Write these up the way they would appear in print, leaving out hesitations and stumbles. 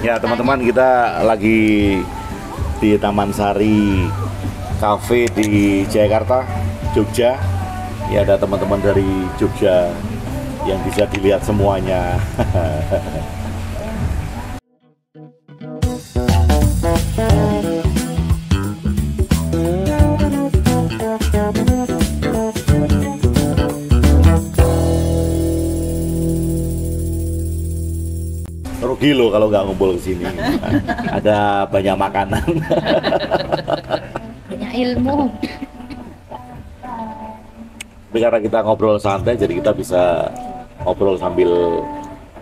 Ya teman-teman, kita lagi di Taman Sari Cafe di Jakarta, Jogja. Ya, ada teman-teman dari Jogja yang bisa dilihat semuanya. Rugi loh kalau nggak ngumpul ke sini. Ada banyak makanan. Banyak ilmu. Tapi karena kita ngobrol santai, jadi kita bisa ngobrol sambil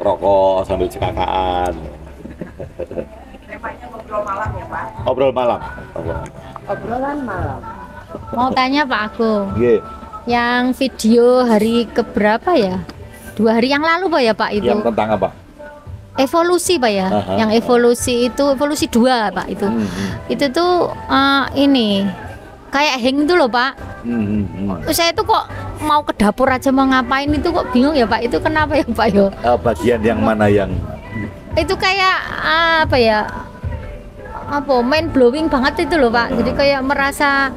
rokok, sambil cekakaan. Temanya ngobrol malam ya Pak? Ngobrol malam. Obrolan malam. Mau tanya Pak Agung, Yeah. yang video hari keberapa ya? 2 hari yang lalu Pak ya Pak itu? Yang tentang apa? Evolusi Pak ya? Aha. Yang evolusi itu, evolusi 2 Pak itu. Itu tuh ini kayak hang itu loh Pak. Saya tuh kok mau ke dapur aja mau ngapain itu kok bingung ya Pak. Itu kenapa ya Pak yo? Bagian yang mana yang Itu kayak apa ya? Apa mind blowing banget itu loh Pak. Jadi kayak merasa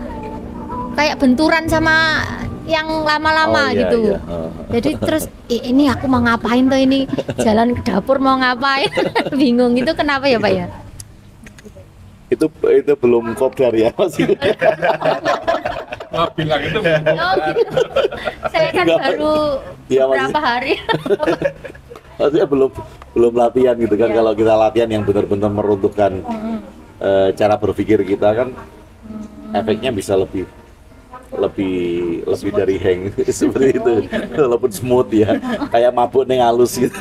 kayak benturan sama yang lama-lama Oh, iya, gitu. iya. Jadi terus ini aku mau ngapain tuh ini jalan ke dapur mau ngapain? Bingung itu kenapa ya Pak ya? itu belum kopdar ya maksudnya. Bilang itu Oh gitu. Saya kan Enggak. baru Iya, beberapa hari. Maksudnya belum latihan gitu kan. Iya. Kalau kita latihan yang benar-benar meruntuhkan cara berpikir kita kan, efeknya bisa lebih dari hang seperti itu, walaupun smooth ya, kayak mabuk neng halus gitu.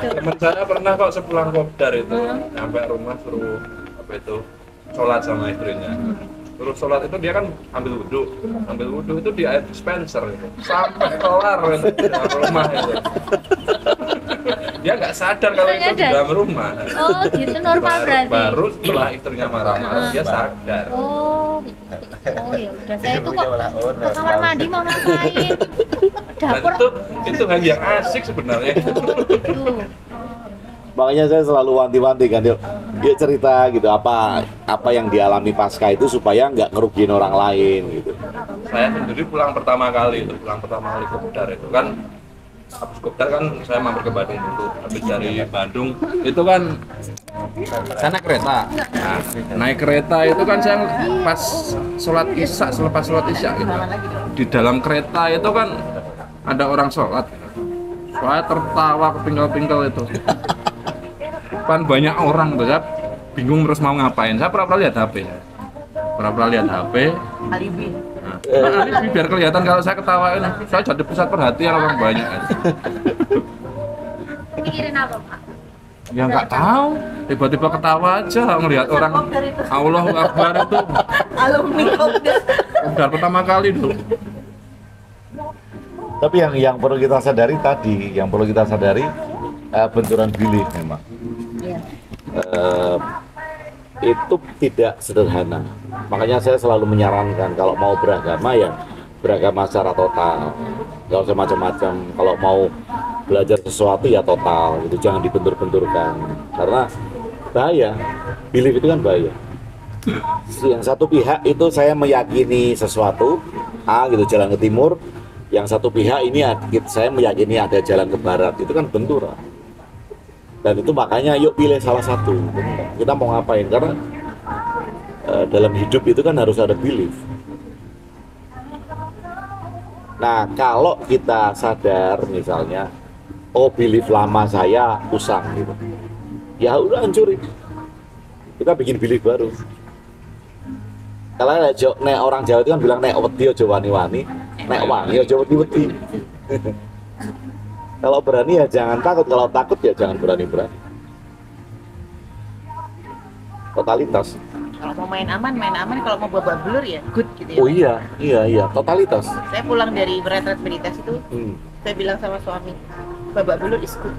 teman saya pernah kok sepulang kopdar itu sampai rumah suruh apa itu sholat sama istrinya. Terus sholat itu dia kan ambil wudhu itu di air dispenser itu sampai kelar itu di dalam rumah itu. Dia nggak sadar kalau itu di dalam rumah. Oh gitu normal berarti. Baru setelah istrinya marah-marah dia sadar. Oh ya udah saya tuh kok ke kamar mandi mau ngapain? Dan Dapur. itu hal yang asik sebenarnya. Tuh. Makanya saya selalu wanti-wanti kan, yuk cerita gitu apa yang dialami pasca itu supaya nggak ngerugiin orang lain gitu. Saya sendiri pulang pertama kali kopdar itu kan, habis kopdar kan saya mampir ke Bandung dulu. Habis dari Bandung itu kan saya naik kereta. Nah, naik kereta itu kan saya pas selepas sholat isya gitu. Di dalam kereta itu kan ada orang sholat. Saya tertawa kepinggal-pinggal itu. Depan banyak orang tuh, saya bingung terus mau ngapain. Saya pura-pura lihat HP. Alibi. Nah, alibi biar kelihatan kalau saya ketawain. Saya jadi pusat perhatian orang banyak. Mikirin apa Pak? Ya nggak tahu, tiba-tiba ketawa aja ngelihat orang. Allahu Akbar itu. Alumni kopdar. Kopdar pertama kali dulu. Tapi yang perlu kita sadari tadi, benturan belief memang. Iya. Itu tidak sederhana. Makanya saya selalu menyarankan kalau mau beragama ya beragama secara total, nggak usah macam-macam. Kalau mau belajar sesuatu ya total, itu jangan dibentur-benturkan karena bahaya. Belief itu kan bahaya. Yang satu pihak itu saya meyakini sesuatu A gitu, jalan ke timur. Yang satu pihak ini saya meyakini ada jalan ke barat, itu kan benturan. Dan itu makanya yuk pilih salah satu. Kita mau ngapain? Karena dalam hidup itu kan harus ada belief. Nah, kalau kita sadar misalnya, oh belief lama saya usang gitu, ya udah hancurin. Kita bikin belief baru. Kalau orang Jawa itu kan bilang nek wedi aja wani-wani, nek wangi aja wedi-wedi. Kalau berani ya jangan takut, kalau takut ya jangan berani-berani. Totalitas. Kalau mau main aman, kalau mau babak belur ya good gitu ya. Oh iya, totalitas. Saya pulang dari retret meditasi itu, saya bilang sama suami, babak belur is good.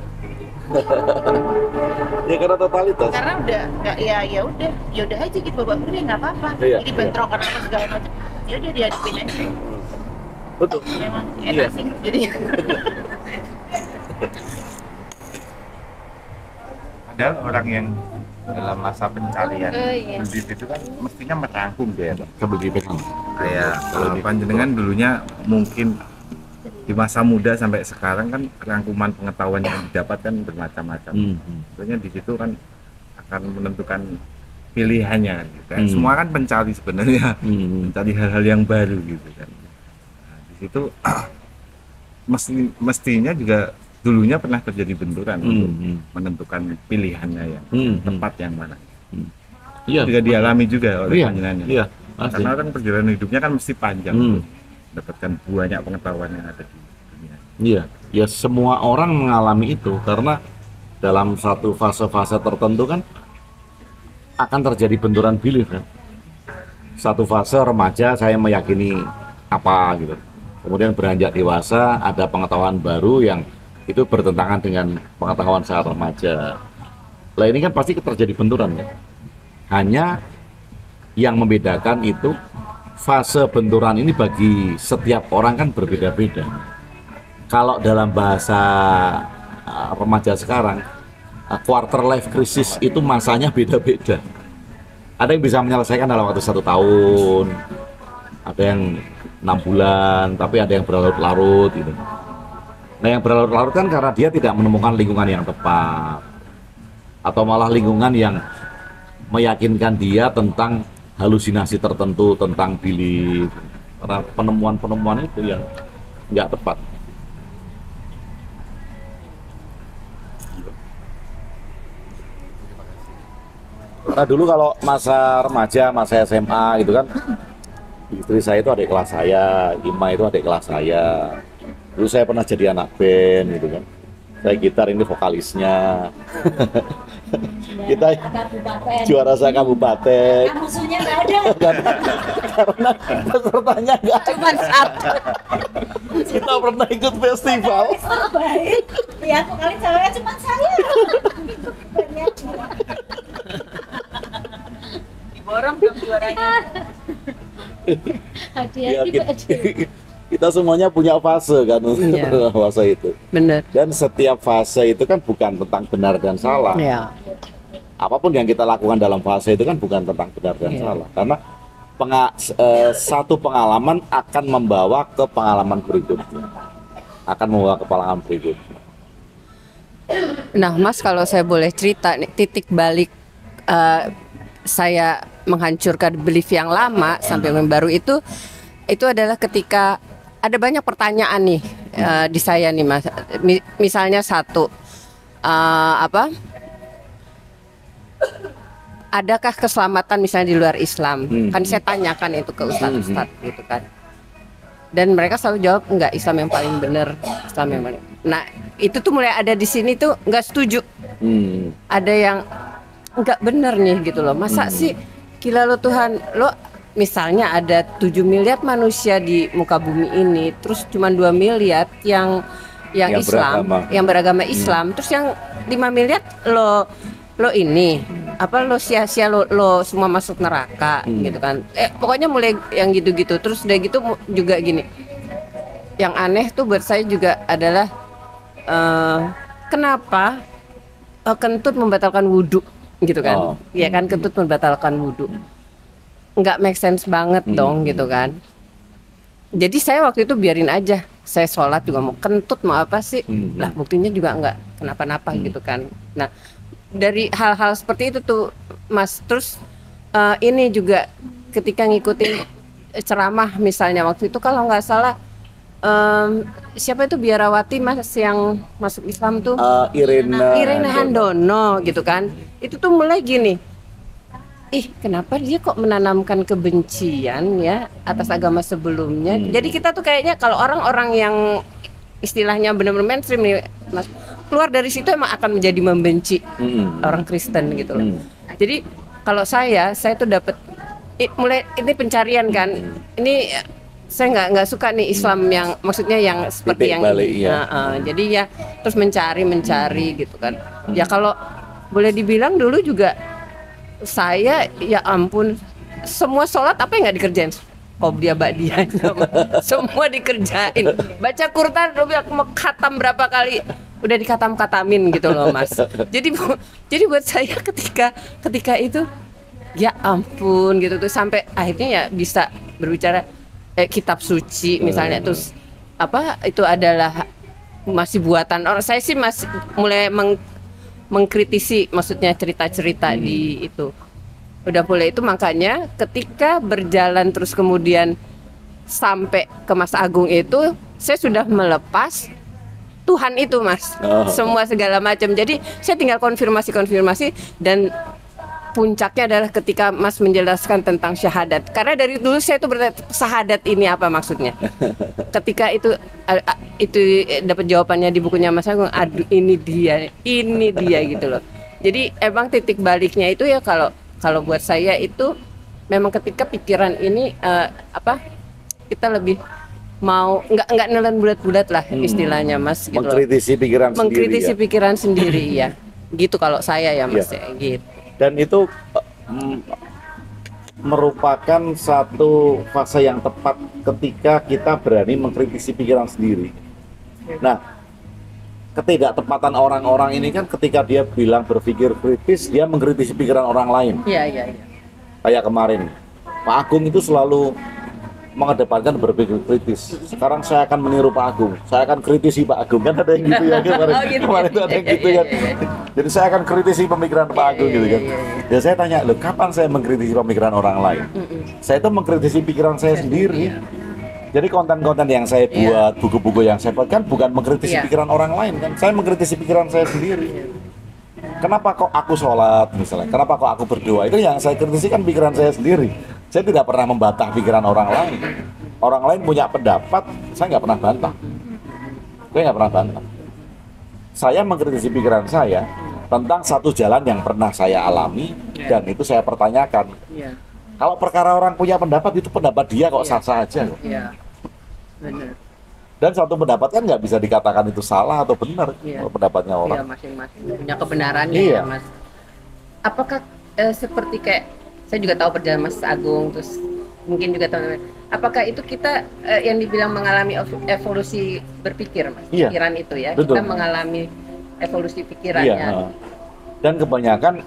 Ya karena totalitas. Karena udah nggak ya udah aja gitu babak belur ya nggak apa-apa. Iya, Jadi bentrokan apa segala macam. Ya udah dihadapin aja. Betul. Memang Iya. enak sih. Jadi padahal orang yang dalam masa pencarian iya. belit itu kan mestinya merangkum dia, Pak. Kebegitu. Kayak panjenengan dulunya mungkin di masa muda sampai sekarang kan rangkuman pengetahuan yang didapat kan bermacam-macam. Sebenarnya di situ kan akan menentukan pilihannya gitu kan. Semua kan pencari sebenarnya, mencari hal-hal yang baru gitu kan. Nah, di situ mestinya juga dulunya pernah terjadi benturan untuk menentukan pilihannya yang tepat yang mana. Iya. Juga dialami juga oleh panjenengan. Iya. Karena kan perjalanan hidupnya kan mesti panjang untuk mendapatkan banyak pengetahuan yang ada di dunia. Iya, ya semua orang mengalami itu karena dalam satu fase-fase tertentu kan akan terjadi benturan belief kan. Satu fase remaja saya meyakini apa gitu. Kemudian beranjak dewasa ada pengetahuan baru yang itu bertentangan dengan pengetahuan saat remaja. Lah ini kan pasti terjadi benturan ya. Hanya yang membedakan itu fase benturan ini bagi setiap orang kan berbeda-beda. Kalau dalam bahasa remaja sekarang, quarter life crisis itu masanya beda-beda. Ada yang bisa menyelesaikan dalam waktu 1 tahun, ada yang 6 bulan, tapi ada yang berlarut-larut gitu. Nah yang berlarut-larut kan karena dia tidak menemukan lingkungan yang tepat, atau malah lingkungan yang meyakinkan dia tentang halusinasi tertentu tentang belief, karena penemuan-penemuan itu yang nggak tepat. Nah dulu kalau masa remaja, masa SMA gitu kan, istri saya itu adik kelas saya, Ima itu adik kelas saya. Dulu saya pernah jadi anak band gitu kan. Saya gitar, ini vokalisnya. Kita juara kabupaten. Musuhnya nggak ada. Karena pesertanya nggak Cuma satu. kita pernah ikut festival. Baik. Ya, vokalis ceweknya cuma saya. Diborong dong juaranya. Ya, kita semuanya punya fase kan Iya. fase itu. Bener. Dan setiap fase itu kan bukan tentang benar dan salah. Ya. Apapun yang kita lakukan dalam fase itu kan bukan tentang benar dan salah. Karena satu pengalaman akan membawa ke pengalaman berikutnya. Akan membawa ke pengalaman berikutnya. Nah, Mas, kalau saya boleh cerita nih, titik balik saya menghancurkan belief yang lama sampai yang baru itu adalah ketika ada banyak pertanyaan nih di saya nih, Mas. Misalnya satu, adakah keselamatan misalnya di luar Islam? Kan saya tanyakan itu ke ustadz-ustadz gitu kan. Dan mereka selalu jawab enggak, Islam yang paling benar, Islam yang paling. Nah, itu tuh mulai ada di sini tuh enggak setuju. Ada yang enggak benar nih gitu loh. Masa sih gila lo Tuhan, lo misalnya ada 7 miliar manusia di muka bumi ini, terus cuma 2 miliar yang Islam, yang beragama Islam, terus yang 5 miliar lo ini apa lo sia-sia lo semua masuk neraka gitu kan. Pokoknya mulai yang gitu-gitu. Terus udah gitu juga gini. Yang aneh tuh buat saya juga adalah kenapa kentut membatalkan wudhu gitu kan. Ya kan, kentut membatalkan wudhu. Nggak make sense banget dong gitu kan. Jadi saya waktu itu biarin aja, saya sholat juga mau kentut mau apa sih, lah buktinya juga nggak kenapa-napa gitu kan. Nah dari hal-hal seperti itu tuh Mas, terus ini juga ketika ngikutin ceramah misalnya waktu itu kalau nggak salah siapa itu biarawati Mas yang masuk Islam tuh, Irene Handono gitu kan, itu tuh mulai gini. Kenapa dia kok menanamkan kebencian ya atas agama sebelumnya? Jadi kita tuh kayaknya kalau orang-orang yang istilahnya benar-benar mainstream nih Mas, keluar dari situ emang akan menjadi membenci orang Kristen gitu loh. Jadi kalau saya tuh dapat mulai ini pencarian kan. Ini saya nggak suka nih Islam yang maksudnya yang seperti yang ini. Jadi ya terus mencari gitu kan. Ya kalau boleh dibilang dulu juga saya ya ampun semua sholat apa yang nggak dikerjain, qobliyah ba'diyah semua dikerjain, baca Quran aku mau khatam berapa kali, udah dikatam-katamin gitu loh Mas. Jadi buat saya ketika itu ya ampun gitu tuh, sampai akhirnya ya bisa berbicara kitab suci misalnya, terus apa itu adalah masih buatan orang. Saya sih masih mulai mengkritisi maksudnya cerita-cerita di itu. Udah mulai itu, makanya ketika berjalan terus kemudian sampai ke Mas Agung itu, saya sudah melepas Tuhan itu Mas, semua segala macam. Jadi saya tinggal konfirmasi dan puncaknya adalah ketika Mas menjelaskan tentang syahadat. Karena dari dulu saya itu bertanya, syahadat ini apa maksudnya? Ketika itu dapat jawabannya di bukunya Mas Agung, aduh ini dia gitu loh. Jadi emang titik baliknya itu ya, kalau buat saya itu memang ketika pikiran ini kita lebih mau nggak nelen bulat-bulat lah istilahnya Mas gitu. Mengkritisi pikiran sendiri ya. Gitu kalau saya ya Mas ya, gitu. Dan itu merupakan satu fase yang tepat ketika kita berani mengkritisi pikiran sendiri. Nah, ketidaktepatan orang-orang ini kan ketika dia bilang berpikir kritis, dia mengkritisi pikiran orang lain. Iya. Kayak kemarin, Pak Agung itu selalu mengedepankan berpikir kritis. Sekarang saya akan meniru Pak Agung. Saya akan kritisi Pak Agung, kan ada yang gitu ya kemarin. Kemarin itu ada yang gitu kan. Jadi saya akan kritisi pemikiran Pak Agung gitu kan. Ya saya tanya, loh kapan saya mengkritisi pemikiran orang lain? Saya itu mengkritisi pikiran saya sendiri. Jadi konten-konten yang saya buat, buku-buku yang saya buat kan bukan mengkritisi pikiran orang lain kan. Saya mengkritisi pikiran saya sendiri. Kenapa kok aku sholat misalnya? Kenapa kok aku berdoa? Itu yang saya kritisi kan pikiran saya sendiri. Saya tidak pernah membantah pikiran orang lain. Orang lain punya pendapat, saya nggak pernah bantah. Saya mengkritisi pikiran saya tentang satu jalan yang pernah saya alami dan itu saya pertanyakan. Kalau perkara orang punya pendapat, itu pendapat dia kok sah-sah aja kok. Benar. Dan satu pendapat kan nggak bisa dikatakan itu salah atau benar kalau pendapatnya orang. Masing-masing punya kebenarannya ya Mas. Apakah seperti kayak saya juga tahu perjalanan Mas Agung, terus mungkin juga teman-teman, apakah itu kita yang dibilang mengalami evolusi berpikir Mas? Pikiran itu ya, betul. Kita mengalami evolusi pikirannya. Dan kebanyakan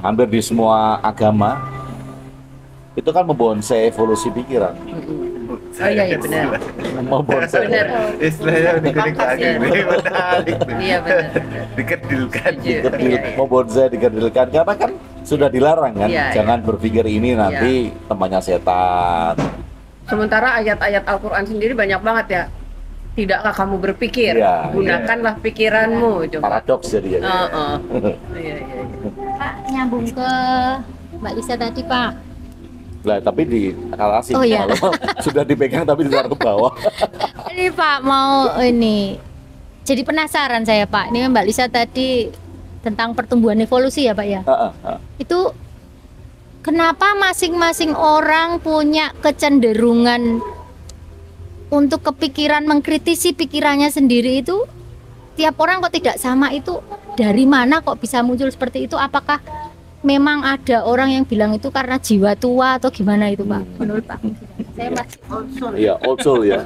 hampir di semua agama itu kan membonsai evolusi pikiran. Iya benar. Membonsai. Benar. Istilahnya dikedik lagi nih, menarik. Iya benar. Dikedilkan. Membonsai, dikedilkan karena kan sudah dilarang kan. Jangan berpikir ini nanti temannya setan. Sementara ayat-ayat Al-Qur'an sendiri banyak banget ya. Tidakkah kamu berpikir? Gunakanlah pikiranmu. Paradoks jadi. Iya. Pak, nyambung ke Mbak Lisa tadi Pak. Lah tapi di alas sudah dipegang tapi ditaruh ke bawah. Ini Pak mau ini. Jadi penasaran saya Pak. Ini Mbak Lisa tadi tentang pertumbuhan evolusi ya Pak ya. Itu kenapa masing-masing orang punya kecenderungan untuk kepikiran mengkritisi pikirannya sendiri itu? Tiap orang kok tidak sama, itu dari mana kok bisa muncul seperti itu? Apakah memang ada orang yang bilang itu karena jiwa tua atau gimana itu Pak? Menurut Pak? Saya masih old soul. Iya, old soul ya.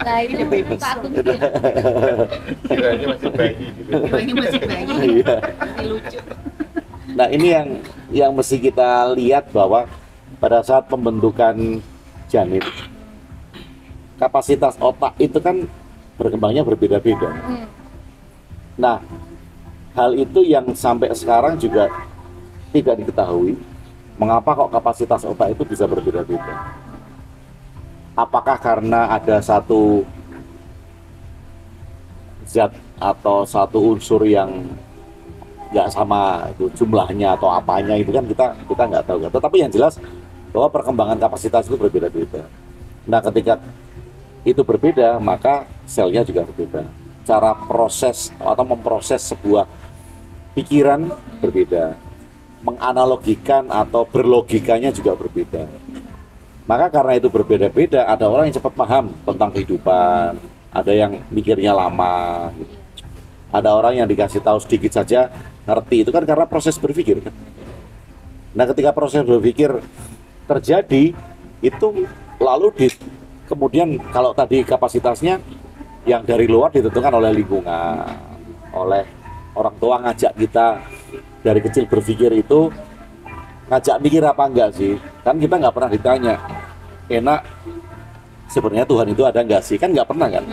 Nah itu Pak Agung. Masih bayi. Masih bayi. Lucu. Nah ini yang mesti kita lihat bahwa pada saat pembentukan janin, kapasitas otak itu kan berkembangnya berbeda-beda. Nah, hal itu yang sampai sekarang juga tidak diketahui. Mengapa kok kapasitas otak itu bisa berbeda-beda? Apakah karena ada satu zat atau satu unsur yang nggak sama itu jumlahnya atau apanya, itu kan kita nggak tahu. Tetapi yang jelas bahwa perkembangan kapasitas itu berbeda-beda. Nah, ketika itu berbeda, maka selnya juga berbeda. Cara proses atau memproses sebuah pikiran berbeda. Menganalogikan atau berlogikanya juga berbeda. Maka karena itu berbeda-beda, ada orang yang cepat paham tentang kehidupan, ada yang mikirnya lama, ada orang yang dikasih tahu sedikit saja ngerti. Itu kan karena proses berpikir kan. Nah, ketika proses berpikir terjadi, itu lalu kemudian kalau tadi kapasitasnya yang dari luar ditentukan oleh lingkungan, oleh orang tua ngajak kita dari kecil berpikir itu ngajak mikir apa enggak sih? Kan kita nggak pernah ditanya, enak sebenarnya Tuhan itu ada nggak sih? Kan nggak pernah kan?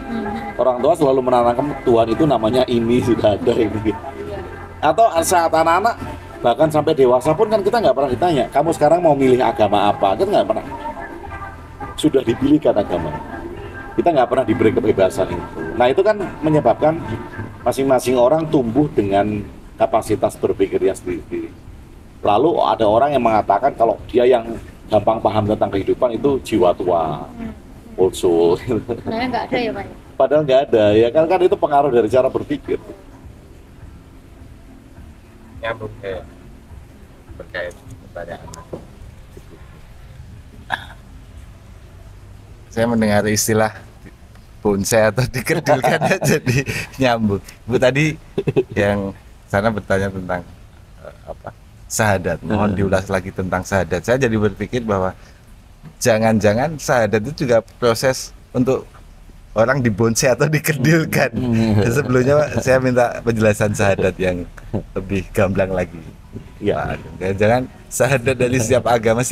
Orang tua selalu menanamkan Tuhan itu namanya ini sudah ada ini. Atau saat anak-anak bahkan sampai dewasa pun kan kita nggak pernah ditanya, kamu sekarang mau milih agama apa? Kita nggak pernah. Sudah dipilihkan agama. Kita nggak pernah diberi kebebasan itu. Nah itu kan menyebabkan masing-masing orang tumbuh dengan kapasitas berpikirnya sendiri. Lalu ada orang yang mengatakan kalau dia yang gampang paham tentang kehidupan itu jiwa tua, old soul. Nah, nggak ada ya Pak? Padahal nggak ada, ya kan itu pengaruh dari cara berpikir. Nyambung terkait pertanyaan. Saya mendengar istilah bonsai atau dikerdilkan jadi nyambung. Bu tadi yang sana bertanya tentang syahadat. Mohon diulas lagi tentang syahadat. Saya jadi berpikir bahwa jangan-jangan syahadat itu juga proses untuk orang dibonsai atau dikerdilkan. Sebelumnya saya minta penjelasan syahadat yang lebih gamblang lagi. Ya, jangan syahadat dari setiap agama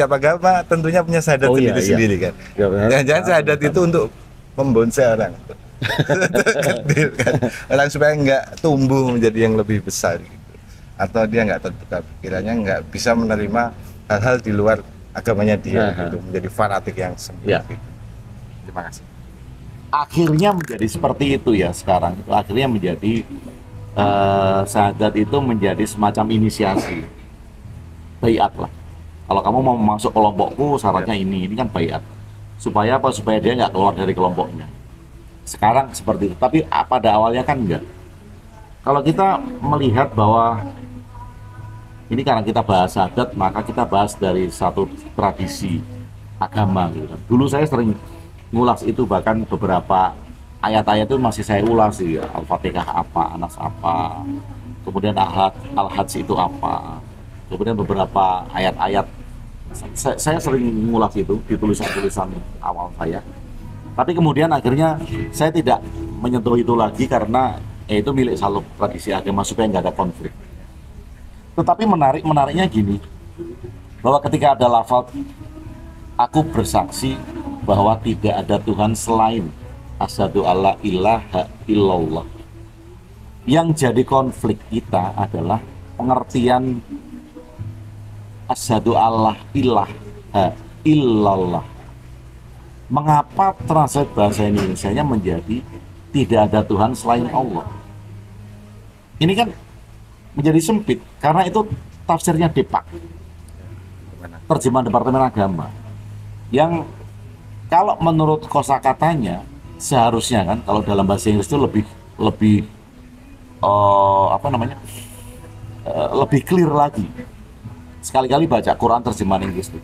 tentunya punya syahadat sendiri kan. Jangan-jangan syahadat itu untuk membonsai orang. Kerdilkan orang supaya nggak tumbuh menjadi yang lebih besar gitu. Atau dia nggak terbuka pikirannya, nggak bisa menerima hal-hal di luar agamanya dia gitu, menjadi fanatik yang sempit gitu. Terima kasih. Akhirnya menjadi seperti itu ya sekarang. Akhirnya menjadi syahadat itu menjadi semacam inisiasi, baiat lah. Kalau kamu mau masuk kelompokku syaratnya ini kan baiat. Supaya apa? Supaya dia nggak keluar dari kelompoknya. Sekarang seperti itu. Tapi pada awalnya kan enggak. Kalau kita melihat bahwa ini karena kita bahas syahadat, maka kita bahas dari satu tradisi agama gitu kan. Dulu saya sering ngulas itu, bahkan beberapa ayat-ayat itu masih saya ulas sih, Al-Fatihah apa, Anas apa, kemudian Al-Hajj itu apa, kemudian beberapa ayat-ayat saya sering ngulas itu di tulisan-tulisan awal saya. Tapi kemudian akhirnya saya tidak menyentuh itu lagi karena itu milik satu tradisi agama supaya nggak ada konflik. Tetapi menariknya gini, bahwa ketika ada lafaz aku bersaksi bahwa tidak ada Tuhan selain asyhadu alla ilaha illallah. Yang jadi konflik kita adalah pengertian asyhadu alla ilaha illallah. Mengapa translate bahasa Indonesianya menjadi tidak ada Tuhan selain Allah? Ini kan menjadi sempit karena itu tafsirnya Depak, terjemahan Departemen Agama, yang kalau menurut kosakatanya seharusnya kan kalau dalam bahasa Inggris itu lebih lebih clear lagi. Sekali-kali baca Quran terjemahan Inggris itu,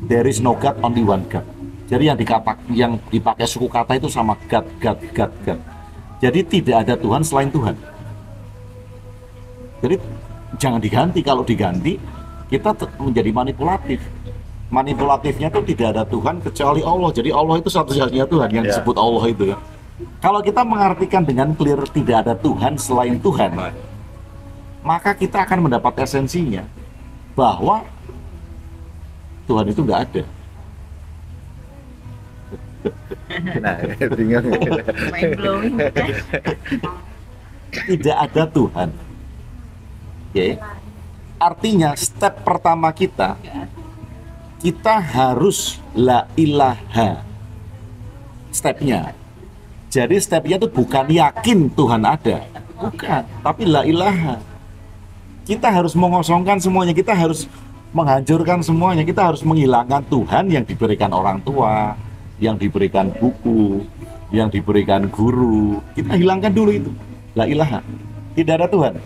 there is no God, only one God. Jadi yang dipakai suku kata itu sama God. Jadi tidak ada Tuhan selain Tuhan. Jadi jangan diganti. Kalau diganti kita menjadi manipulatif. Manipulatifnya tuh tidak ada Tuhan kecuali Allah. Jadi Allah itu satu-satunya Tuhan yang disebut Allah itu ya. Kalau kita mengartikan dengan clear tidak ada Tuhan selain Tuhan, maka kita akan mendapat esensinya bahwa Tuhan itu nggak ada. Nah, bingung. Mind blowing. Tidak ada Tuhan. Oke. Artinya step pertama kita harus la ilaha. Stepnya. Jadi stepnya itu bukan yakin Tuhan ada, bukan, tapi la ilaha. Kita harus mengosongkan semuanya, kita harus menghancurkan semuanya, kita harus menghilangkan Tuhan yang diberikan orang tua, yang diberikan buku, yang diberikan guru. Kita hilangkan dulu itu, la ilaha. Tidak ada Tuhan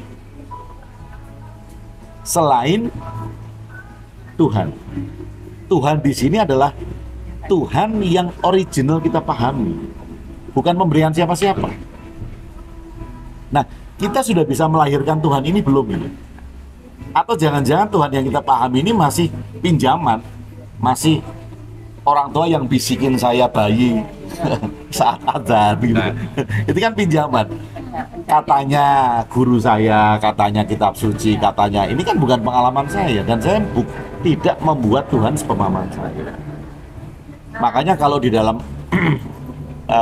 selain Tuhan. Tuhan di sini adalah Tuhan yang original kita pahami, bukan pemberian siapa-siapa. Nah, kita sudah bisa melahirkan Tuhan ini belum ini? Atau jangan-jangan Tuhan yang kita pahami ini masih pinjaman, masih orang tua yang bisikin saya bayi saat azan gitu. Itu kan pinjaman. Katanya guru saya, katanya kitab suci, katanya ini kan bukan pengalaman saya dan saya tidak membuat Tuhan sepemahaman saya. Makanya kalau di dalam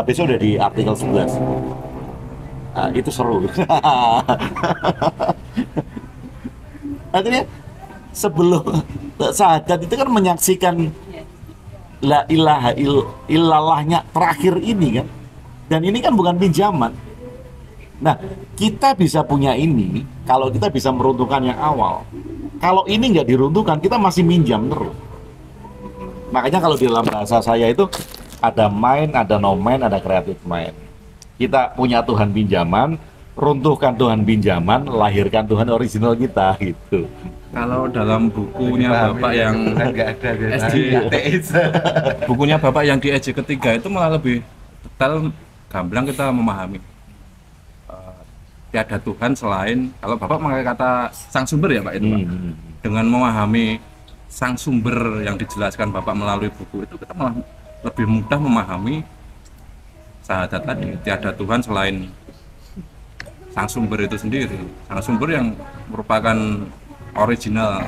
besok udah di artikel 11 itu seru. Artinya sebelum sahadat itu kan menyaksikan la ilaha illallahnya terakhir ini kan, dan ini kan bukan pinjaman. Nah, kita bisa punya ini kalau kita bisa meruntuhkan yang awal. Kalau ini nggak diruntuhkan, kita masih minjam terus. Makanya kalau di dalam bahasa saya itu ada mind, ada no mind, ada creative mind. Kita punya Tuhan pinjaman, runtuhkan Tuhan pinjaman, lahirkan Tuhan original kita gitu. Kalau dalam bukunya Bapak yang nggak ada SD, bukunya Bapak yang di EJ ketiga itu malah lebih detail, gamblang kita memahami. Tiada Tuhan selain, kalau Bapak memakai kata sang sumber ya Pak itu Pak. Dengan memahami sang sumber yang dijelaskan Bapak melalui buku itu, kita malah lebih mudah memahami syahadat tadi. Tiada Tuhan selain sang sumber itu sendiri. Sang sumber yang merupakan original,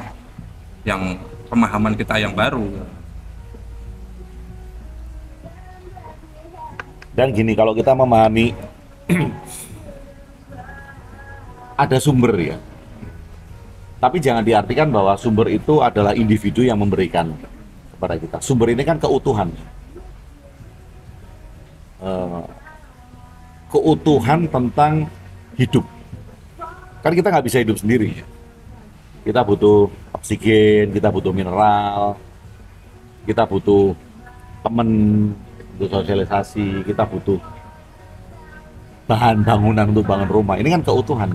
yang pemahaman kita yang baru. Dan gini, kalau kita memahami ada sumber ya, tapi jangan diartikan bahwa sumber itu adalah individu yang memberikan kepada kita. Sumber ini kan keutuhan, keutuhan tentang hidup. Kan kita nggak bisa hidup sendiri. Kita butuh oksigen, kita butuh mineral, kita butuh teman untuk sosialisasi, kita butuh bahan bangunan untuk bangun rumah. Ini kan keutuhan.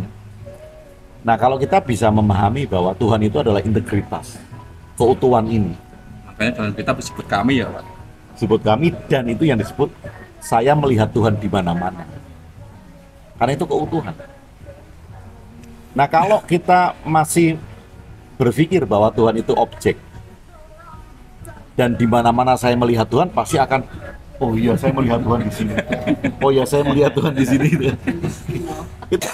Nah, kalau kita bisa memahami bahwa Tuhan itu adalah integritas, keutuhan ini. Makanya dalam kitab disebut kami ya Pak. Sebut kami, dan itu yang disebut saya melihat Tuhan di mana-mana. Karena itu keutuhan. Nah, kalau kita masih berpikir bahwa Tuhan itu objek, dan di mana-mana saya melihat Tuhan, pasti akan, oh iya saya melihat Tuhan di sini. Oh iya saya melihat Tuhan di sini. Itu.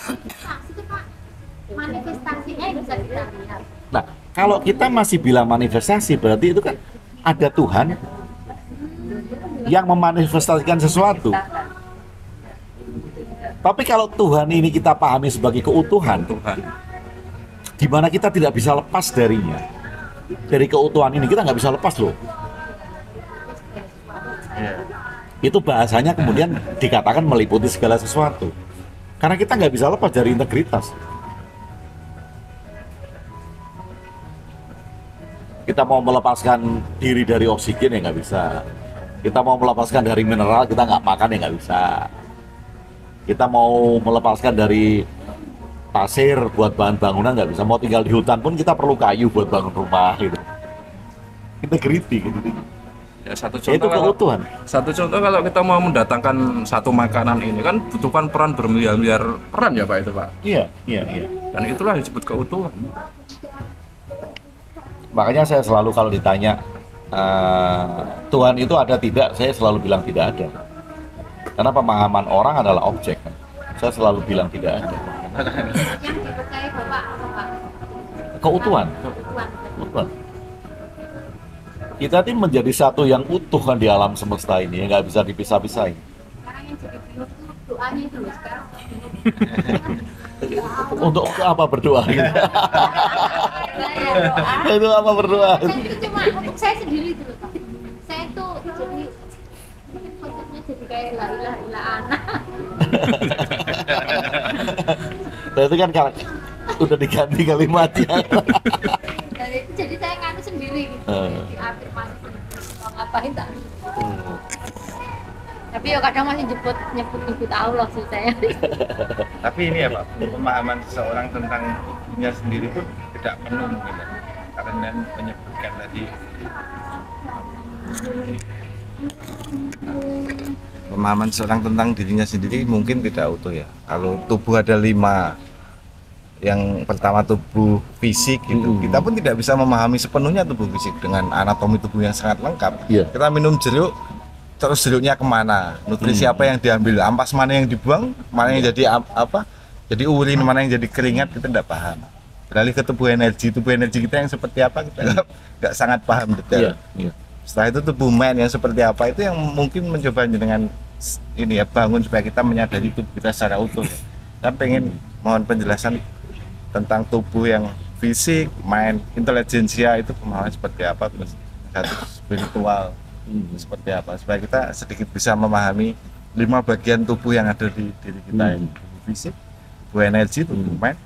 Manifestasinya bisa kita lihat. Nah, kalau kita masih bilang manifestasi, berarti itu kan ada Tuhan yang memanifestasikan sesuatu. Tapi kalau Tuhan ini kita pahami sebagai keutuhan, di mana kita tidak bisa lepas darinya, dari keutuhan ini kita nggak bisa lepas loh. Itu bahasanya kemudian dikatakan meliputi segala sesuatu, karena kita nggak bisa lepas dari integritas. Kita mau melepaskan diri dari oksigen ya nggak bisa. Kita mau melepaskan dari mineral, kita nggak makan ya nggak bisa. Kita mau melepaskan dari pasir buat bahan bangunan nggak bisa. Mau tinggal di hutan pun kita perlu kayu buat bangun rumah gitu. Integriti gitu. Ya, satu Itu keutuhan. Satu contoh, kalau kita mau mendatangkan satu makanan ini kan butuhkan peran bermiliar-miliar peran ya Pak itu Pak. Iya. Dan itulah yang disebut keutuhan. Makanya saya selalu kalau ditanya Tuhan itu ada tidak, saya selalu bilang tidak ada. Karena pemahaman orang adalah objek. Saya selalu bilang tidak ada. Yang dipercaya Bapak apa Pak? Keutuhan. Kita ini menjadi satu yang utuh kan di alam semesta ini, yang nggak bisa dipisah-pisahin. Sekarang yang jadi bingung itu doanya itu loh sekarang. Untuk apa berdoa gitu? Itu apa berdoa? Itu cuma untuk saya sendiri dulu Pak. Saya tuh jadi konsepnya jadi kayak la ilaha illa ana. Nah, itu kan udah diganti kalimatnya. Jadi saya nganu sendiri gitu. Di afirmasi mau ngapain tak. Tapi ya kadang masih nyebut Allah sih saya. Tapi ini ya Pak, pemahaman seseorang tentang dirinya sendiri pun tidak penuh mungkin ya. Karena menyebutkan tadi pemahaman seseorang tentang dirinya sendiri mungkin tidak utuh ya. Kalau tubuh ada 5 yang pertama tubuh fisik gitu. Kita pun tidak bisa memahami sepenuhnya tubuh fisik dengan anatomi tubuh yang sangat lengkap. Iya. Kita minum jeruk, terus jeruknya kemana? Nutrisi apa yang diambil? Ampas mana yang dibuang? Mana yang jadi apa? Jadi urin, mana yang jadi keringat, kita tidak paham. Beralih ke tubuh energi kita yang seperti apa kita nggak sangat paham detail. Iya. Setelah itu tubuh mind yang seperti apa itu yang mungkin mencoba dengan ini ya bangun supaya kita menyadari tubuh kita secara utuh. Saya pengen mohon penjelasan tentang tubuh yang fisik, mind, intelijensia itu pemahaman seperti apa, terus satu spiritual seperti apa, supaya kita sedikit bisa memahami 5 bagian tubuh yang ada di diri kita, tubuh fisik, tubuh energi, tubuh mind,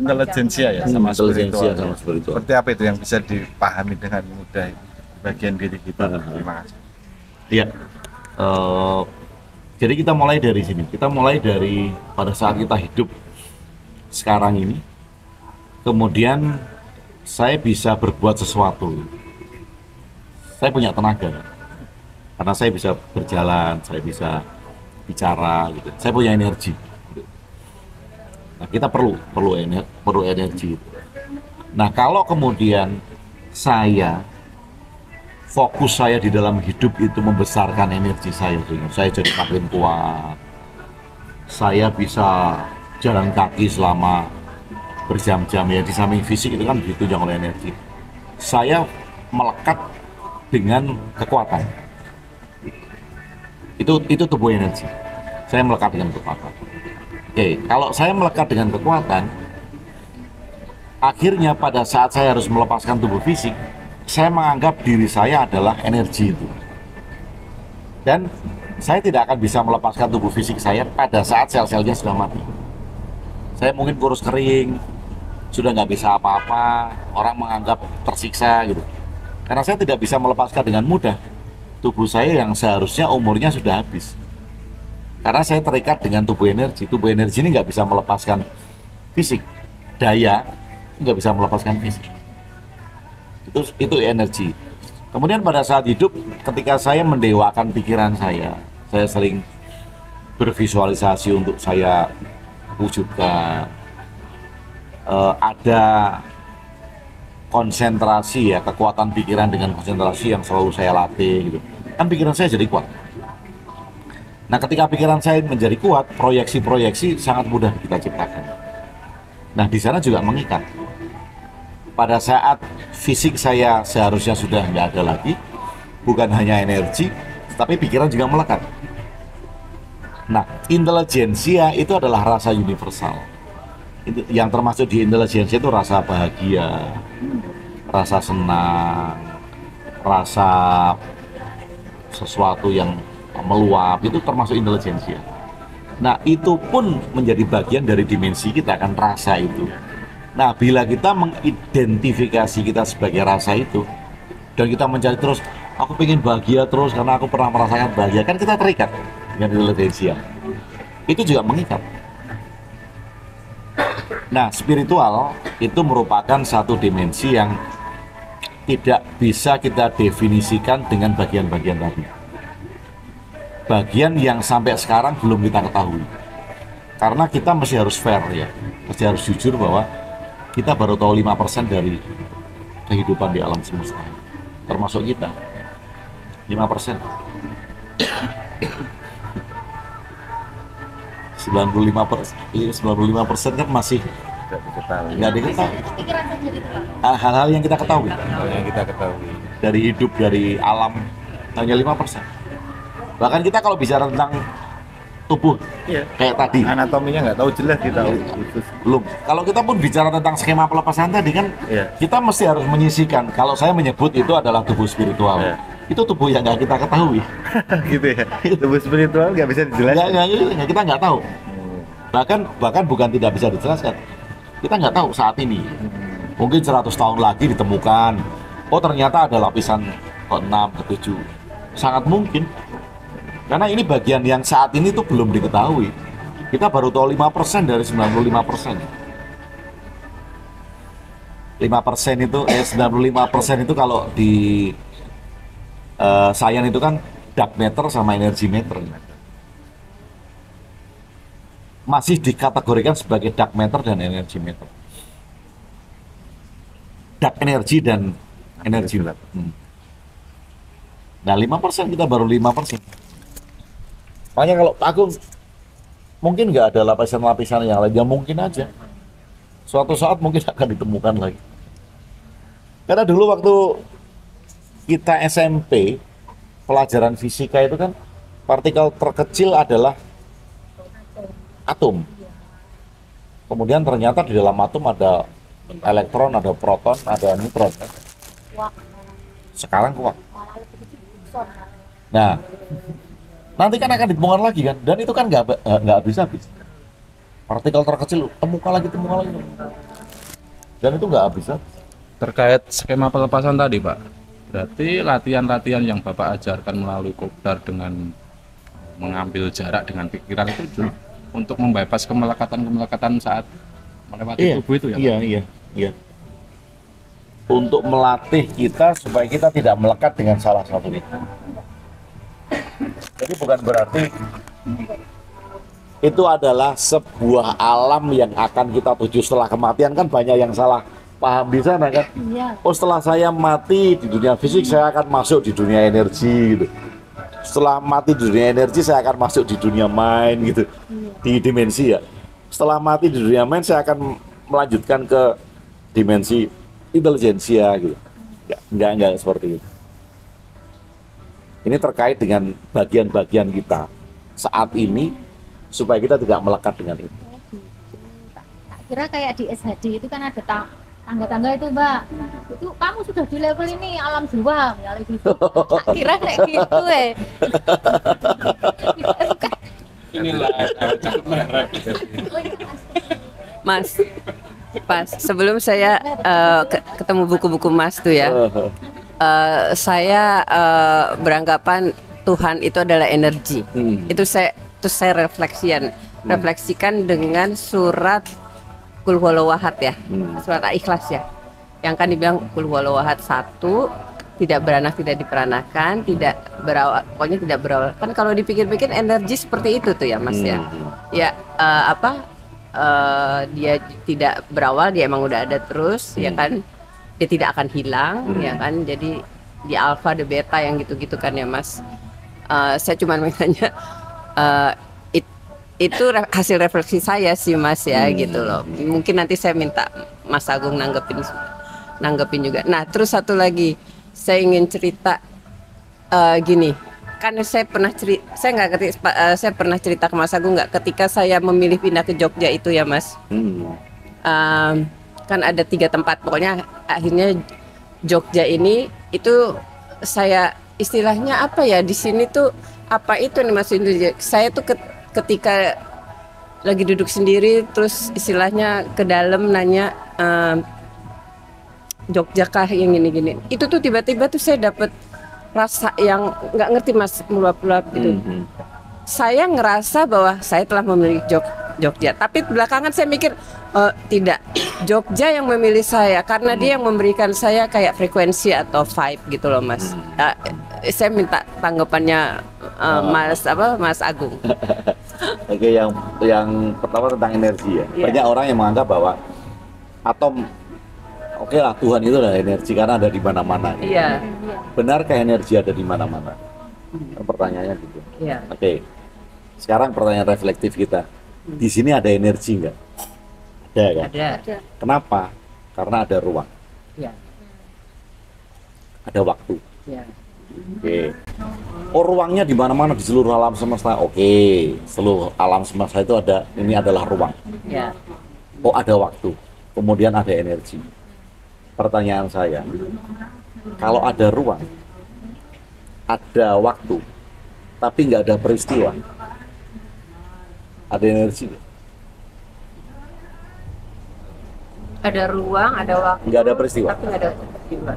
intelijensia ya sama spiritual. Seperti apa itu yang bisa dipahami dengan mudah bagian diri kita. Terima kasih. Iya. Jadi kita mulai dari sini. Kita mulai dari pada saat kita hidup sekarang ini. Kemudian saya bisa berbuat sesuatu. Saya punya tenaga. Karena saya bisa berjalan, saya bisa bicara gitu. Saya punya energi. Nah, kita perlu energi. Nah, kalau kemudian fokus saya di dalam hidup itu membesarkan energi saya jadi makin kuat. Saya bisa jalan kaki selama berjam-jam ya, di samping fisik itu kan ditunjang oleh energi. Saya melekat dengan kekuatan. Itu tubuh energi. Saya melekat dengan kekuatan. Oke, kalau saya melekat dengan kekuatan, akhirnya pada saat saya harus melepaskan tubuh fisik, saya menganggap diri saya adalah energi itu. Dan saya tidak akan bisa melepaskan tubuh fisik saya pada saat sel-selnya sudah mati. Saya mungkin kurus kering, sudah nggak bisa apa-apa, orang menganggap tersiksa gitu. Karena saya tidak bisa melepaskan dengan mudah tubuh saya yang seharusnya umurnya sudah habis. Karena saya terikat dengan tubuh energi ini nggak bisa melepaskan fisik, daya nggak bisa melepaskan fisik. Itu energi. Kemudian pada saat hidup, ketika saya mendewakan pikiran saya sering bervisualisasi untuk saya wujudkan. Ada konsentrasi ya, kekuatan pikiran dengan konsentrasi yang selalu saya latih gitu. Kan pikiran saya jadi kuat. Nah, ketika pikiran saya menjadi kuat, proyeksi-proyeksi sangat mudah kita ciptakan. Nah, di sana juga mengikat. Pada saat fisik saya seharusnya sudah nggak ada lagi, bukan hanya energi, tapi pikiran juga melekat. Nah, intelijensia itu adalah rasa universal. Itu, yang termasuk di intelijensia itu rasa bahagia, rasa senang, rasa sesuatu yang meluap, itu termasuk intelijensia. Nah, itu pun menjadi bagian dari dimensi kita, kan, rasa itu. Nah, bila kita mengidentifikasi kita sebagai rasa itu, dan kita mencari terus, aku pengen bahagia terus karena aku pernah merasakan bahagia, kan kita terikat dengan intelijensia. Itu juga mengikat. Nah, spiritual itu merupakan satu dimensi yang tidak bisa kita definisikan dengan bagian-bagian tadi. Bagian yang sampai sekarang belum kita ketahui. Karena kita masih harus fair ya, masih harus jujur bahwa kita baru tahu 5% dari kehidupan di alam semesta, termasuk kita. 5%. 95% kan masih nggak diketahui. Hal-hal yang kita ketahui. Dari hidup, dari alam, hanya 5%. Bahkan kita kalau bicara tentang tubuh, kayak tadi, anatominya nggak tahu jelas kita. Belum. Kalau kita pun bicara tentang skema pelepasan tadi kan, kita mesti harus menyisikan. Kalau saya menyebut itu adalah tubuh spiritual, itu tubuh yang nggak kita ketahui. Gitu ya. Tubuh spiritual nggak bisa dijelaskan. Nggak, kita nggak tahu. Bahkan bukan tidak bisa dijelaskan. Kita nggak tahu saat ini. Mungkin 100 tahun lagi ditemukan. Oh, ternyata ada lapisan ke-6, ke-7. Sangat mungkin. Karena ini bagian yang saat ini tuh belum diketahui. Kita baru tahu 5% dari 95%. 5% itu 95% itu kalau di sains itu kan dark matter sama energy matter. masih dikategorikan sebagai dark matter dan energy matter. Dark energy dan energy matter. Nah 5% kita baru 5%. Makanya kalau Pak Agung mungkin nggak ada lapisan-lapisan yang lain, ya mungkin aja. Suatu saat mungkin akan ditemukan lagi. Karena dulu waktu kita SMP, pelajaran fisika itu kan partikel terkecil adalah atom. Kemudian ternyata di dalam atom ada elektron, ada proton, ada neutron. Sekarang kuat. Nah, nanti kan akan ditemukan lagi kan, dan itu kan nggak habis-habis. Partikel terkecil temukan lagi, dan itu nggak habis-habis. Terkait skema pelepasan tadi Pak, berarti latihan-latihan yang Bapak ajarkan melalui kopdar dengan mengambil jarak dengan pikiran itu untuk membypass kemelekatan saat melewati tubuh itu ya Pak? Iya. Untuk melatih kita supaya kita tidak melekat dengan salah satu itu. Jadi bukan berarti itu adalah sebuah alam yang akan kita tuju setelah kematian, kan banyak yang salah paham di sana kan. Oh setelah saya mati di dunia fisik saya akan masuk di dunia energi gitu. Setelah mati di dunia energi saya akan masuk di dunia mind gitu, di dimensi ya. Setelah mati di dunia mind saya akan melanjutkan ke dimensi intelijensia gitu. Enggak seperti itu. Ini terkait dengan bagian-bagian kita saat ini supaya kita tidak melekat dengan itu. Tak kira kayak di SHD itu kan ada tangga-tangga itu Mbak, itu kamu sudah di level ini alam jiwa misalnya gitu. Tak kira kayak gitu Inilah cukup merek. Mas, pas sebelum saya ketemu buku-buku Mas tuh ya, saya beranggapan Tuhan itu adalah energi. Itu saya refleksikan dengan surat Qul Huwallahu Ahad ya, surat Al-Ikhlas ya, yang kan dibilang Qul Huwallahu Ahad 1, tidak beranak, tidak diperanakan, tidak berawal, pokoknya tidak berawal. Kan kalau dipikir-pikir energi seperti itu tuh ya Mas ya. Ya dia tidak berawal, dia emang udah ada terus ya kan, dia tidak akan hilang ya kan. Jadi di alfa, di beta yang gitu-gitu kan ya Mas. Saya cuma mintanya itu hasil refleksi saya sih Mas ya gitu loh. Mungkin nanti saya minta Mas Agung nanggepin juga. Nah terus satu lagi saya ingin cerita gini, kan saya pernah saya pernah cerita ke Mas Agung nggak, ketika saya memilih pindah ke Jogja itu ya Mas. Kan ada 3 tempat, pokoknya akhirnya Jogja ini itu saya istilahnya apa ya, di sini tuh apa itu nih Mas Indri, saya tuh ketika lagi duduk sendiri terus istilahnya ke dalam nanya Jogja kah yang gini-gini, itu tuh tiba-tiba tuh saya dapat rasa yang nggak ngerti Mas, meluap-luap gitu. Saya ngerasa bahwa saya telah memilih Jogja, tapi belakangan saya mikir tidak, Jogja yang memilih saya karena dia yang memberikan saya kayak frekuensi atau vibe gitu loh Mas. Saya minta tanggapannya Mas Agung. Oke, yang pertama tentang energi ya. Banyak orang yang menganggap bahwa atom, oke lah, Tuhan itu adalah energi karena ada di mana-mana. Iya. Benarkah energi ada di mana-mana? Pertanyaannya gitu. Iya. Oke. Sekarang pertanyaan reflektif kita. Di sini ada energi nggak? Ada kan? Ada. Kenapa? Karena ada ruang. Iya. Ada waktu. Iya. Oke. Oh, ruangnya di mana-mana di seluruh alam semesta. Oke. Seluruh alam semesta itu ini adalah ruang. Iya. Oh, ada waktu. Kemudian ada energi. Pertanyaan saya, kalau ada ruang, ada waktu, tapi nggak ada peristiwa, ada energi nggak? Ada ruang, ada waktu. Nggak ada peristiwa. Tapi nggak ada peristiwa.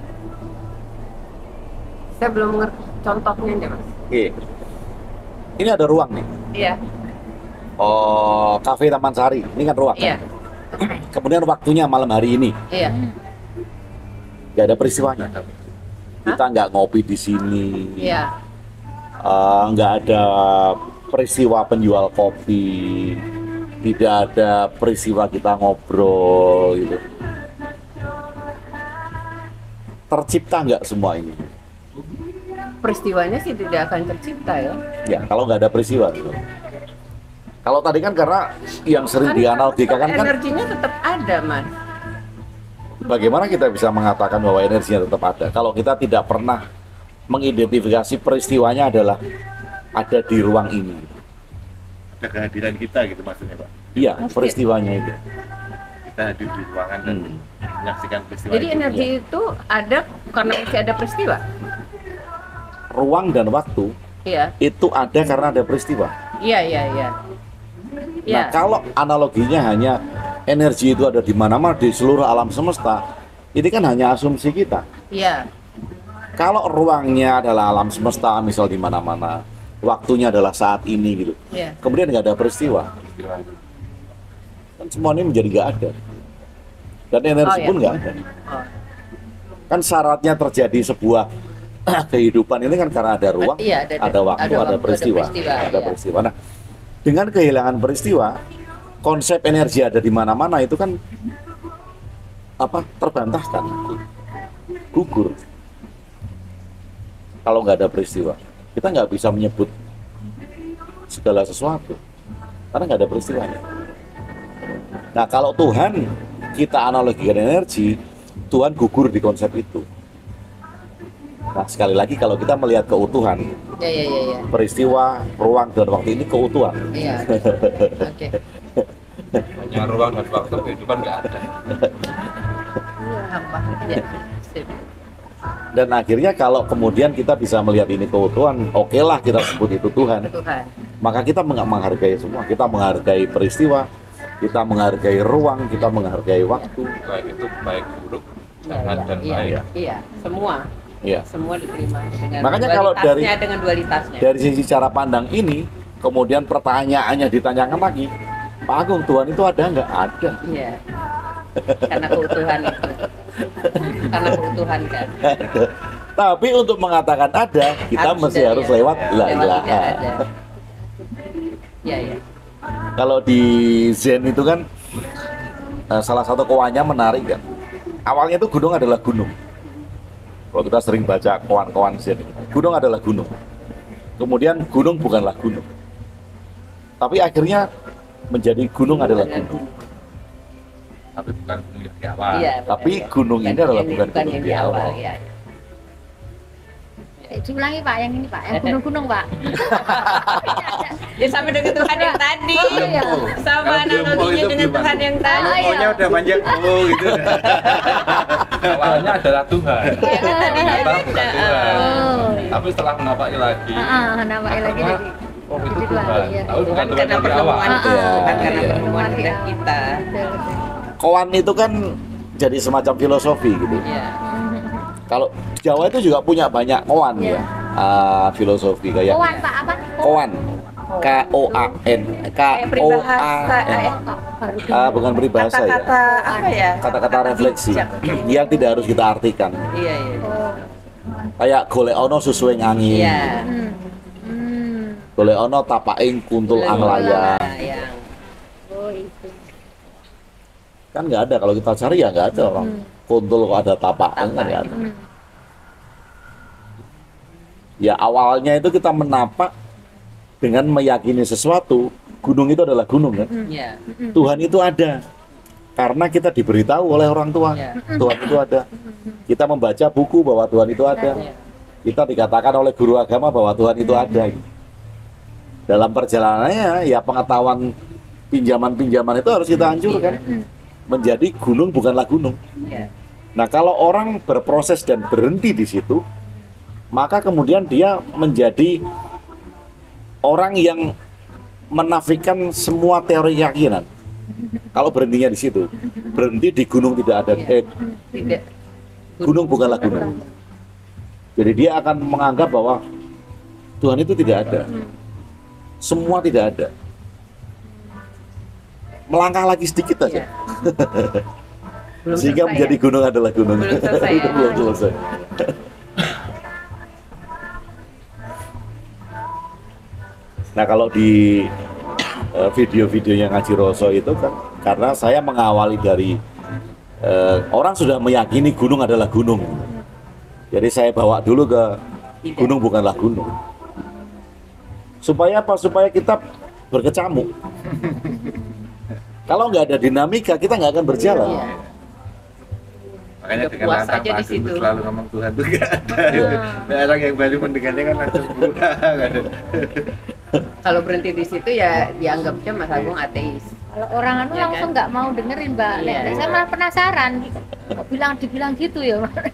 Saya belum ngerti contohnya nih Mas. Oke. Ini ada ruang nih. Iya. Oh, kafe Taman Sari, ini kan ruang. Iya. Kemudian waktunya malam hari ini, Iya. nggak ada peristiwanya. Kita nggak ngopi di sini. Iya. Nggak ada peristiwa penjual kopi, tidak ada peristiwa kita ngobrol gitu. Tercipta nggak semua ini? Peristiwanya sih tidak akan tercipta ya. Ya, kalau nggak ada peristiwa gitu. Kalau tadi kan karena yang sering dianalogikan kan, energinya tetap ada, Mas. bagaimana kita bisa mengatakan bahwa energinya tetap ada kalau kita tidak pernah mengidentifikasi peristiwanya adalah ada di ruang ini. Ada kehadiran kita gitu maksudnya Pak. Iya, peristiwanya itu. Kita hadir di ruangan dan menyaksikan peristiwa Jadi itu. energi itu ada karena masih ada peristiwa. Ruang dan waktu Iya, itu ada karena ada peristiwa. iya, iya, iya. Nah, kalau analoginya hanya energi itu ada di mana-mana di seluruh alam semesta, ini kan hanya asumsi kita. Iya, Kalau ruangnya adalah alam semesta, misal di mana-mana, waktunya adalah saat ini gitu. iya. Kemudian nggak ada peristiwa, kan semua ini menjadi nggak ada. Dan energi Oh, iya. pun nggak ada. Oh. Kan syaratnya terjadi sebuah kehidupan ini kan karena ada ruang, Iya, ada waktu, ada peristiwa, ada iya. peristiwa. Nah, dengan kehilangan peristiwa, konsep energi ada di mana-mana itu kan terbantahkan, gugur. Kalau nggak ada peristiwa, kita nggak bisa menyebut segala sesuatu karena nggak ada peristiwanya. Nah, kalau Tuhan kita analogikan energi, Tuhan gugur di konsep itu. Nah, sekali lagi kalau kita melihat keutuhan, Iya, iya, iya, iya. peristiwa, ruang, dan waktu ini keutuhan. Iya. Oke. Hanya ruang dan waktu kehidupan nggak ada. Apa? Ya. Sip. Dan akhirnya kalau kemudian kita bisa melihat ini keutuhan, oke lah kita sebut itu Tuhan. Tuhan. Maka kita menghargai semua. Kita menghargai peristiwa, kita menghargai ruang, kita menghargai waktu. Baik itu baik buruk, Iya, jahat iya, dan iya, baik. iya. Semua, Ya. semua diterima dengan Makanya kalau dualitasnya, dengan dualitasnya. Dari sisi cara pandang ini, kemudian pertanyaannya ditanyakan lagi, Pak Agung, Tuhan itu ada nggak? Ada. Iya. Karena keutuhan itu. Karena keutuhan kan. Tapi untuk mengatakan ada, kita Harus mesti ada, harus ya. lewat la Lewat ilaha. tidak ada. Iya, iya. Kalau di Zen itu kan salah satu koannya menarik kan. Awalnya itu gunung adalah gunung. Kalau kita sering baca koan-koan Zen, gunung adalah gunung. Kemudian gunung bukanlah gunung. Tapi akhirnya menjadi gunung adalah gunung. Tapi bukan gunung yang di awal. Iya, Tapi benar. gunung ini adalah bukan bukan gunung yang di awal. Iya. Diulangi Pak, yang ini Pak, yang gunung-gunung Pak. Ya sama dengan Tuhan yang tadi. Iya. Sama Kalau belum analoginya itu dengan gimana? Tuhan yang tadi. Oh, iya. Pokoknya udah panjang gitu. Awalnya adalah Tuhan. Tadinya Ternyata bukan beda. Tuhan. Oh. Tapi setelah menapaki lagi, Namanya lagi karena, dari. oh itu Jadi Tuhan. lagi, ya. Tahu bukan Tuhan Tuhan karena yang di awal. pertemuan itu, Iya, bukan karena iya. pertemuan dengan kita. Koan itu kan jadi semacam filosofi gitu. Iya. Kalau Jawa itu juga punya banyak koan Iya. ya. Filosofi kayak Koan Pak apa? koan. K-O-A-N. K-O-A-N. Bukan peribahasa ya. Kata-kata apa ya? Kata-kata refleksi bijak. yang tidak harus kita artikan. Iya, iya. Kayak golek ono susuing angin. Iya. Golek ono tapaking kuntul anglayang. Yang Oh itu. Kan nggak ada, kalau kita cari ya nggak ada orang kuntul kok ada tapaking kan nggak ada. Ya awalnya itu kita menapak dengan meyakini sesuatu, gunung itu adalah gunung kan. Iya. Tuhan itu ada karena kita diberitahu oleh orang tua. Iya. Tuhan itu ada. Kita membaca buku bahwa Tuhan itu ada. Iya. Kita dikatakan oleh guru agama bahwa Tuhan itu ada. Dalam perjalanannya ya pengetahuan pinjaman-pinjaman itu harus kita hancurkan menjadi gunung bukanlah gunung. Iya. Nah, kalau orang berproses dan berhenti di situ, maka kemudian dia menjadi orang yang menafikan semua teori keyakinan. Kalau berhentinya di situ, berhenti di gunung tidak ada, Tidak. gunung bukanlah gunung. Jadi dia akan menganggap bahwa Tuhan itu tidak ada, semua tidak ada. Melangkah lagi sedikit aja, Iya. Belum sehingga selesai menjadi ya? gunung adalah gunung. Belum selesai Itu ya? belum selesai. Nah kalau di video-videonya Ngaji Roso itu kan karena saya mengawali dari orang sudah meyakini gunung adalah gunung. Jadi saya bawa dulu ke gunung bukanlah gunung. Supaya apa? Supaya kita berkecamuk. Kalau nggak ada dinamika, kita nggak akan berjalan. Iya. Makanya Udah dengan puas lantang aja di padu situ. selalu ngomong Tuhan tuh nggak ada. Nah, orang yang baru mendekatnya kan langsung nggak ada. Kalau berhenti di situ ya dianggapnya Mas Agung ateis. Kalau orang anu Iya langsung kan? nggak mau dengerin Mbak. Iya. Saya malah penasaran. Kok dibilang gitu ya Mbak.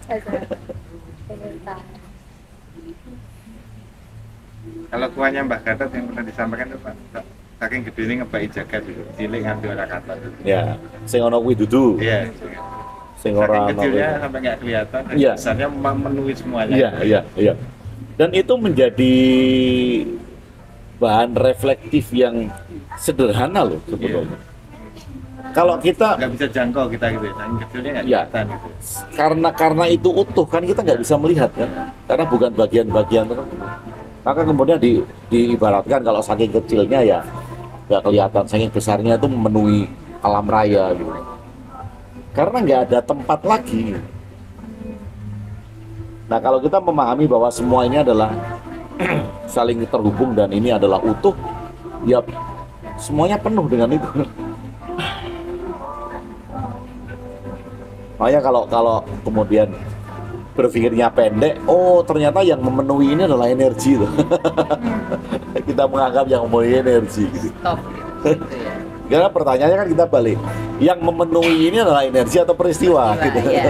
Kalau kuahnya Mbak Gatot yang pernah disampaikan itu Pak, saking gede ini ngebai jagat gitu, cilik ngambil orang kata gitu. Ya, sing ono kuwi dudu. Iya. Sing Saking ora ono kecilnya kuwi. sampai nggak kelihatan, Iya. besarnya memenuhi semuanya. Iya. Dan itu menjadi bahan reflektif yang sederhana loh sebetulnya. Kalau kita Nggak bisa jangkau kita gitu ya, saking kecilnya nggak Iya. kelihatan gitu. karena itu utuh kan kita nggak bisa melihat kan, karena bukan bagian-bagian tertentu. Maka kemudian diibaratkan kalau saking kecilnya ya nggak kelihatan, saking besarnya itu memenuhi alam raya gitu. Karena nggak ada tempat lagi. Nah kalau kita memahami bahwa semua ini adalah saling terhubung dan ini adalah utuh, ya semuanya penuh dengan itu. Makanya kalau kemudian berpikirnya pendek, oh ternyata yang memenuhi ini adalah energi tuh. Kita menganggap yang memenuhi energi gitu. Top gitu ya. Karena pertanyaannya kan kita balik, yang memenuhi ini adalah energi atau peristiwa gitu. Iya.